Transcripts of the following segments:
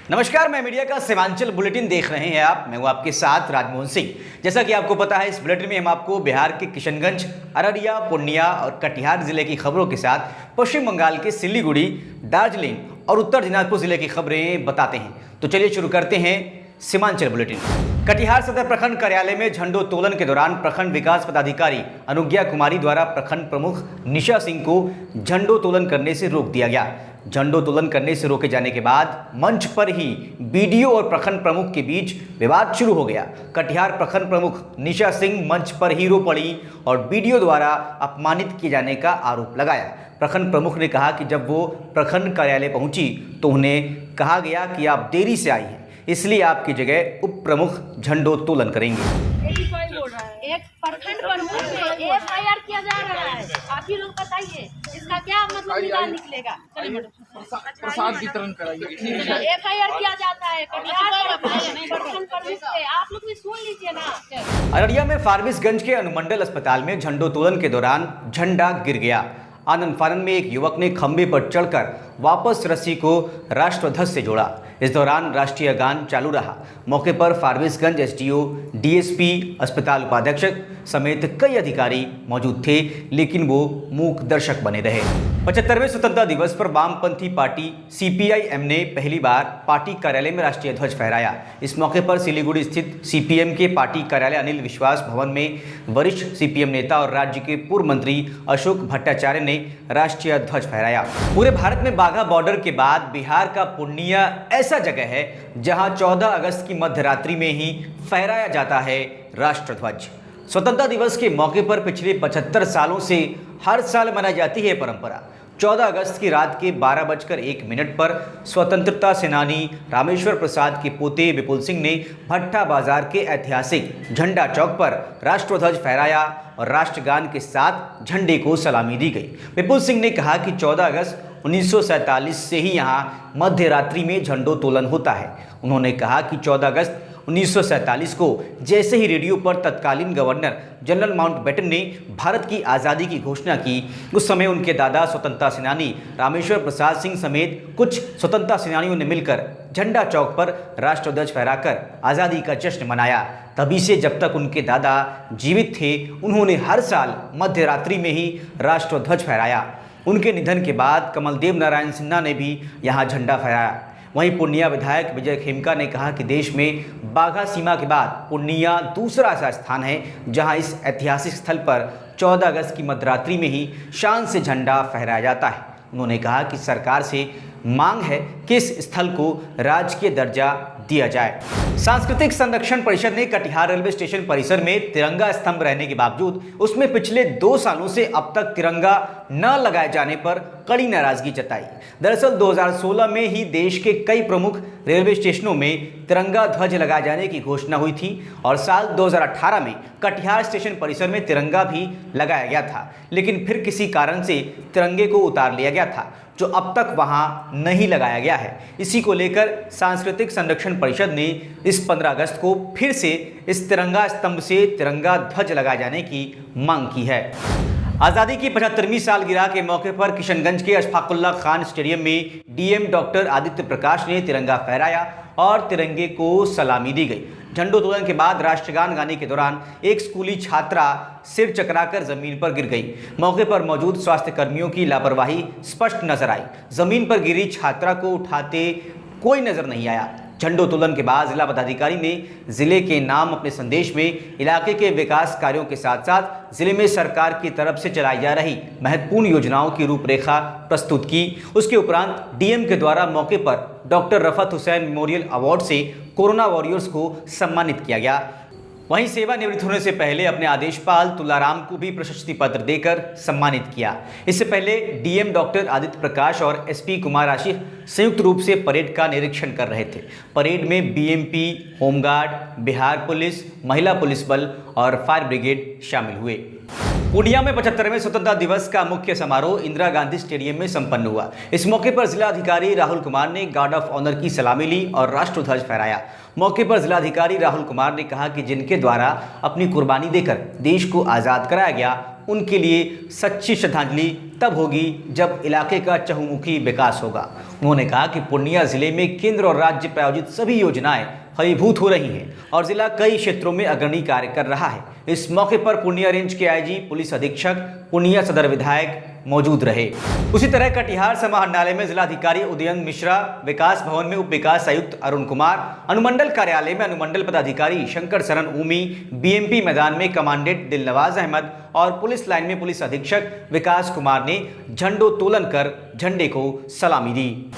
नमस्कार, मैं मीडिया का सीमांचल बुलेटिन देख रहे हैं आप। मैं हूं आपके साथ राजमोहन सिंह। जैसा कि आपको पता है, इस बुलेटिन में हम आपको बिहार के किशनगंज, अररिया, पूर्णिया और कटिहार जिले की खबरों के साथ पश्चिम बंगाल के सिलीगुड़ी, दार्जिलिंग और उत्तर दिनाजपुर जिले की खबरें बताते हैं। तो चलिए शुरू करते हैं सीमांचल बुलेटिन। कटिहार सदर प्रखंड कार्यालय में झंडोत्तोलन के दौरान प्रखंड विकास पदाधिकारी अनुज्ञा कुमारी द्वारा प्रखंड प्रमुख निशा सिंह को झंडोत्तोलन करने से रोक दिया गया। झंडोत्तोलन करने से रोके जाने के बाद मंच पर ही बीडीओ और प्रखंड प्रमुख के बीच विवाद शुरू हो गया। कटिहार प्रखंड प्रमुख निशा सिंह मंच पर ही रो पड़ी और बीडीओ द्वारा अपमानित किए जाने का आरोप लगाया। प्रखंड प्रमुख ने कहा कि जब वो प्रखंड कार्यालय पहुंची तो उन्हें कहा गया कि आप देरी से आई हैं, इसलिए आपकी जगह उप प्रमुख झंडोत्तोलन करेंगे। एक प्रखंड प्रमुख पे एफआईआर किया जा रहा है। आप ही लोग बताइए इसका क्या मतलब निकलेगा। प्रसाद वितरण कराइए। एफआईआर किया जाता है प्रखंड प्रमुख पे, आप लोग भी सुन लीजिए ना। अररिया में फारबिसगंज के अनुमंडल अस्पताल में झंडोत्तोलन के दौरान झंडा गिर गया। आनंद फानन में एक युवक ने खंभे पर चढ़कर वापस रस्सी को राष्ट्रध्वज से जोड़ा। इस दौरान राष्ट्रीय गान चालू रहा। मौके पर फारबिसगंज एसडीओ, डीएसपी, अस्पताल उपाधीक्षक समेत कई अधिकारी मौजूद थे, लेकिन वो मूक दर्शक बने रहे। 75वें स्वतंत्रता दिवस पर वामपंथी पार्टी सीपीआई-एम ने पहली बार पार्टी कार्यालय में राष्ट्रीय ध्वज फहराया। इस मौके पर सिलीगुड़ी स्थित सीपीएम के पार्टी कार्यालय अनिल विश्वास भवन में वरिष्ठ सीपीएम नेता और राज्य के पूर्व मंत्री अशोक भट्टाचार्य ने राष्ट्रीय ध्वज फहराया। पूरे भारत में बाघा बॉर्डर के बाद बिहार का पूर्णिया ऐसा जगह है जहां 14 अगस्त की मध्य रात्रि में ही फहराया जाता है राष्ट्रध्वज। स्वतंत्रता दिवस के मौके पर पिछले 75 सालों से हर साल मनाई जाती है परंपरा। 14 अगस्त की रात के 12:01 पर स्वतंत्रता सेनानी रामेश्वर प्रसाद के पोते विपुल सिंह ने भट्टा बाजार के ऐतिहासिक झंडा चौक पर राष्ट्रध्वज फहराया और राष्ट्रगान के साथ झंडे को सलामी दी गई। विपुल सिंह ने कहा कि 14 अगस्त 1947 से ही यहाँ मध्य रात्रि में झंडोत्तोलन होता है। उन्होंने कहा कि 14 अगस्त 1947 को जैसे ही रेडियो पर तत्कालीन गवर्नर जनरल माउंटबेटन ने भारत की आज़ादी की घोषणा की, उस समय उनके दादा स्वतंत्रता सेनानी रामेश्वर प्रसाद सिंह समेत कुछ स्वतंत्रता सेनानियों ने मिलकर झंडा चौक पर राष्ट्रध्वज फहराकर आज़ादी का जश्न मनाया। तभी से जब तक उनके दादा जीवित थे, उन्होंने हर साल मध्य रात्रि में ही राष्ट्रध्वज फहराया। उनके निधन के बाद कमलदेव नारायण सिन्हा ने भी यहाँ झंडा फहराया। वहीं पूर्णिया विधायक विजय खेमका ने कहा कि देश में बाघा सीमा के बाद पूर्णिया दूसरा ऐसा स्थान है जहां इस ऐतिहासिक स्थल पर 14 अगस्त की मध्यरात्रि में ही शान से झंडा फहराया जाता है। उन्होंने कहा कि सरकार से मांग है कि इस स्थल को राजकीय दर्जा दिया जाए। सांस्कृतिक संरक्षण परिषद ने कटिहार रेलवे स्टेशन परिसर में तिरंगा स्तंभ रहने के बावजूद उसमें पिछले 2 सालों से अब तक तिरंगा न लगाए जाने पर कड़ी नाराजगी जताई। दरअसल 2016 में ही देश के कई प्रमुख रेलवे स्टेशनों में तिरंगा ध्वज लगाए जाने की घोषणा हुई थी और साल 2018 में कटिहार स्टेशन परिसर में तिरंगा भी लगाया गया था, लेकिन फिर किसी कारण से तिरंगे को उतार लिया गया था, जो अब तक वहां नहीं लगाया गया है। इसी को लेकर सांस्कृतिक संरक्षण परिषद ने इस 15 अगस्त को फिर से इस तिरंगा स्तंभ से तिरंगा ध्वज लगाए जाने की मांग की है। आज़ादी की 75वीं सालगिरह के मौके पर किशनगंज के अशफाकुल्ला खान स्टेडियम में डीएम डॉक्टर आदित्य प्रकाश ने तिरंगा फहराया और तिरंगे को सलामी दी गई। झंडोत्तोलन के बाद राष्ट्रगान गाने के दौरान एक स्कूली छात्रा सिर चकराकर जमीन पर गिर गई। मौके पर मौजूद स्वास्थ्य कर्मियों की लापरवाही स्पष्ट नजर आई। जमीन पर गिरी छात्रा को उठाते कोई नजर नहीं आया। झंडोत्तोलन के बाद जिला पदाधिकारी ने जिले के नाम अपने संदेश में इलाके के विकास कार्यों के साथ साथ जिले में सरकार की तरफ से चलाई जा रही महत्वपूर्ण योजनाओं की रूपरेखा प्रस्तुत की। उसके उपरांत डीएम के द्वारा मौके पर doctor Rafat Hussain memorial award से कोरोना वॉरियर्स को सम्मानित किया गया। वहीं सेवानिवृत्त होने से पहले अपने आदेशपाल तुलाराम को भी प्रशस्ति पत्र देकर सम्मानित किया। इससे पहले डीएम डॉक्टर आदित्य प्रकाश और एसपी कुमार आशीष संयुक्त रूप से परेड का निरीक्षण कर रहे थे। परेड में बीएमपी, होमगार्ड, बिहार पुलिस, महिला पुलिस बल और फायर ब्रिगेड शामिल हुए। पूर्णिया में 75वें स्वतंत्रता दिवस का मुख्य समारोह इंदिरा गांधी स्टेडियम में संपन्न हुआ। इस मौके पर जिलाधिकारी राहुल कुमार ने गार्ड ऑफ ऑनर की सलामी ली और राष्ट्रध्वज फहराया। मौके पर जिलाधिकारी राहुल कुमार ने कहा कि जिनके द्वारा अपनी कुर्बानी देकर देश को आज़ाद कराया गया, उनके लिए सच्ची श्रद्धांजलि तब होगी जब इलाके का चहुमुखी विकास होगा। उन्होंने कहा कि पूर्णिया जिले में केंद्र और राज्य प्रायोजित सभी योजनाएं फलीभूत हो रही हैं और जिला कई क्षेत्रों में अग्रणी कार्य कर रहा है। इस मौके पर पूर्णिया रेंज के आईजी, पुलिस अधीक्षक, पूर्णिया सदर विधायक मौजूद रहे। उसी तरह कटिहार समाहरणालय में जिलाधिकारी उदयन मिश्रा, विकास भवन में उप विकास आयुक्त अरुण कुमार, अनुमंडल कार्यालय में अनुमंडल पदाधिकारी शंकर शरण ऊमी, बीएमपी मैदान में कमांडेंट दिलनवाज अहमद और पुलिस लाइन में पुलिस अधीक्षक विकास कुमार ने झंडोत्तोलन कर झंडे को सलामी दी।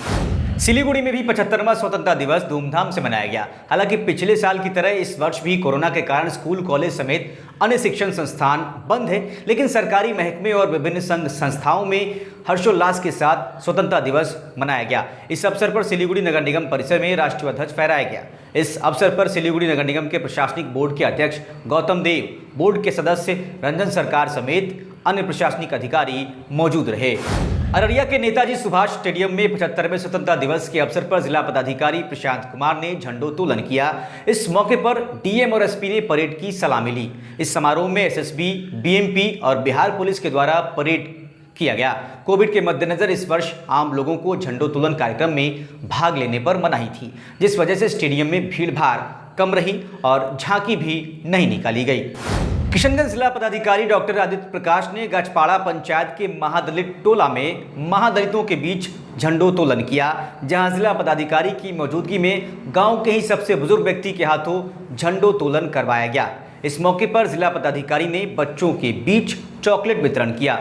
सिलीगुड़ी में भी 75वां स्वतंत्रता दिवस धूमधाम से मनाया गया। हालांकि पिछले साल की तरह इस वर्ष भी कोरोना के कारण स्कूल, कॉलेज समेत अन्य शिक्षण संस्थान बंद है, लेकिन सरकारी महकमे और विभिन्न संघ संस्थाओं में हर्षोल्लास के साथ स्वतंत्रता दिवस मनाया गया। इस अवसर पर सिलीगुड़ी नगर निगम परिसर में राष्ट्रीय ध्वज फहराया गया। इस अवसर पर सिलीगुड़ी नगर निगम के प्रशासनिक बोर्ड के अध्यक्ष गौतम देव, बोर्ड के सदस्य रंजन सरकार समेत अन्य प्रशासनिक अधिकारी मौजूद रहे। अररिया के नेताजी सुभाष स्टेडियम में 75वें स्वतंत्रता दिवस के अवसर पर जिला पदाधिकारी प्रशांत कुमार ने झंडोत्तोलन किया। इस मौके पर डीएम और एसपी ने परेड की सलामी ली। इस समारोह में एसएसबी, बीएमपी और बिहार पुलिस के द्वारा परेड किया गया। कोविड के मद्देनजर इस वर्ष आम लोगों को झंडोत्तोलन कार्यक्रम में भाग लेने पर मनाही थी, जिस वजह से स्टेडियम में भीड़ भाड़ कम रही और झांकी भी नहीं निकाली गई। किशनगंज जिला पदाधिकारी डॉक्टर आदित्य प्रकाश ने गचपाड़ा पंचायत के महादलित टोला में महादलितों के बीच झंडोत्तोलन किया, जहां जिला पदाधिकारी की मौजूदगी में गांव के ही सबसे बुजुर्ग व्यक्ति के हाथों झंडोत्तोलन करवाया गया। इस मौके पर जिला पदाधिकारी ने बच्चों के बीच चॉकलेट वितरण किया।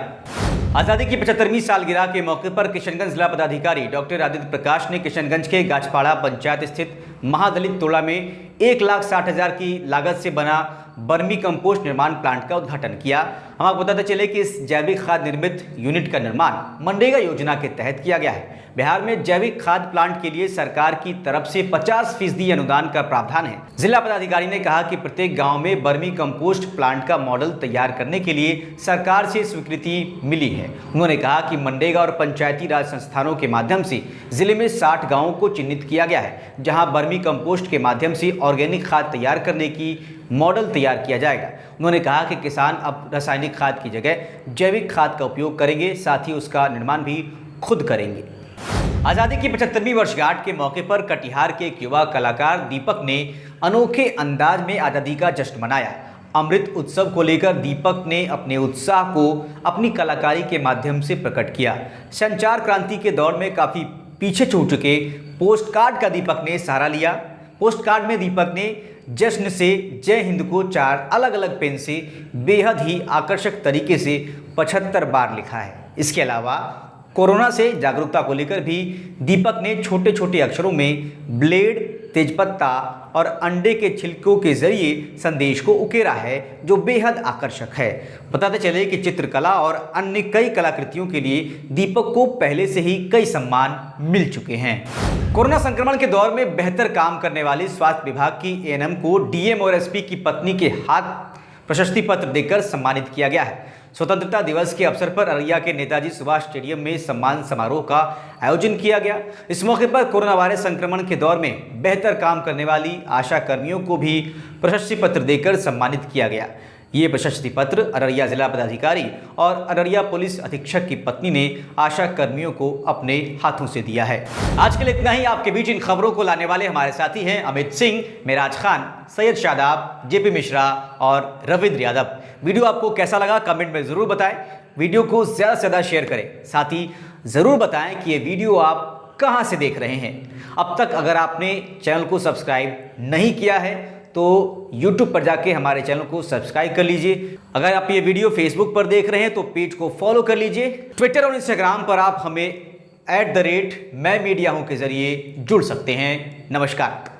आज़ादी की 75वीं सालगिरह के मौके पर किशनगंज जिला पदाधिकारी डॉक्टर आदित्य प्रकाश ने किशनगंज के गाछपाड़ा पंचायत स्थित महादलित टोला में 1,60,000 की लागत से बना बर्मी कंपोस्ट निर्माण प्लांट का उद्घाटन किया। हम आपको बताते चले कि इस जैविक खाद निर्मित यूनिट का निर्माण मनरेगा योजना के तहत किया गया है। बिहार में जैविक खाद प्लांट के लिए सरकार की तरफ से 50% अनुदान का प्रावधान है। जिला पदाधिकारी ने कहा कि प्रत्येक गांव में बर्मी कंपोस्ट प्लांट का मॉडल तैयार करने के लिए सरकार से स्वीकृति मिली है। उन्होंने कहा कि मनरेगा और पंचायती राज संस्थानों के माध्यम से जिले में 60 गाँवों को चिन्हित किया गया है, जहाँ बर्मी कंपोस्ट के माध्यम से ऑर्गेनिक खाद तैयार करने की मॉडल तैयार किया जाएगा। उन्होंने कहा कि किसान अब रासायनिक खाद की जगह जैविक खाद का उपयोग करेंगे, साथ ही उसका निर्माण भी खुद करेंगे। आज़ादी की 75वीं वर्षगांठ के मौके पर कटिहार के एक युवा कलाकार दीपक ने अनोखे अंदाज में आज़ादी का जश्न मनाया। अमृत उत्सव को लेकर दीपक ने अपने उत्साह को अपनी कलाकारी के माध्यम से प्रकट किया। संचार क्रांति के दौर में काफ़ी पीछे छूट चुके पोस्ट कार्ड का दीपक ने सहारा लिया। पोस्ट कार्ड में दीपक ने जश्न से जय हिंद को 4 अलग अलग पेन से बेहद ही आकर्षक तरीके से 75 बार लिखा है। इसके अलावा कोरोना से जागरूकता को लेकर भी दीपक ने छोटे छोटे अक्षरों में ब्लेड, तेजपत्ता और अंडे के छिलकों के जरिए संदेश को उकेरा है, जो बेहद आकर्षक है। बताते चले कि चित्रकला और अन्य कई कलाकृतियों के लिए दीपक को पहले से ही कई सम्मान मिल चुके हैं। कोरोना संक्रमण के दौर में बेहतर काम करने वाली स्वास्थ्य विभाग की एएनएम को डीएम और एसपी की पत्नी के हाथ प्रशस्ति पत्र देकर सम्मानित किया गया है। स्वतंत्रता दिवस के अवसर पर अररिया के नेताजी सुभाष स्टेडियम में सम्मान समारोह का आयोजन किया गया। इस मौके पर कोरोना वायरस संक्रमण के दौर में बेहतर काम करने वाली आशा कर्मियों को भी प्रशस्ति पत्र देकर सम्मानित किया गया। ये प्रशस्ति पत्र अररिया जिला पदाधिकारी और अररिया पुलिस अधीक्षक की पत्नी ने आशा कर्मियों को अपने हाथों से दिया है। आज के लिए इतना ही। आपके बीच इन खबरों को लाने वाले हमारे साथी हैं अमित सिंह, मेराज खान, सैयद शादाब, जेपी मिश्रा और रविंद्र यादव। वीडियो आपको कैसा लगा कमेंट में ज़रूर बताएं। वीडियो को ज़्यादा से ज़्यादा शेयर करें। साथ ही ज़रूर बताएं कि ये वीडियो आप कहाँ से देख रहे हैं। अब तक अगर आपने चैनल को सब्सक्राइब नहीं किया है तो YouTube पर जाके हमारे चैनल को सब्सक्राइब कर लीजिए। अगर आप ये वीडियो Facebook पर देख रहे हैं तो पेज को फॉलो कर लीजिए। ट्विटर और इंस्टाग्राम पर आप हमें @मैं मीडिया हूं के जरिए जुड़ सकते हैं। नमस्कार।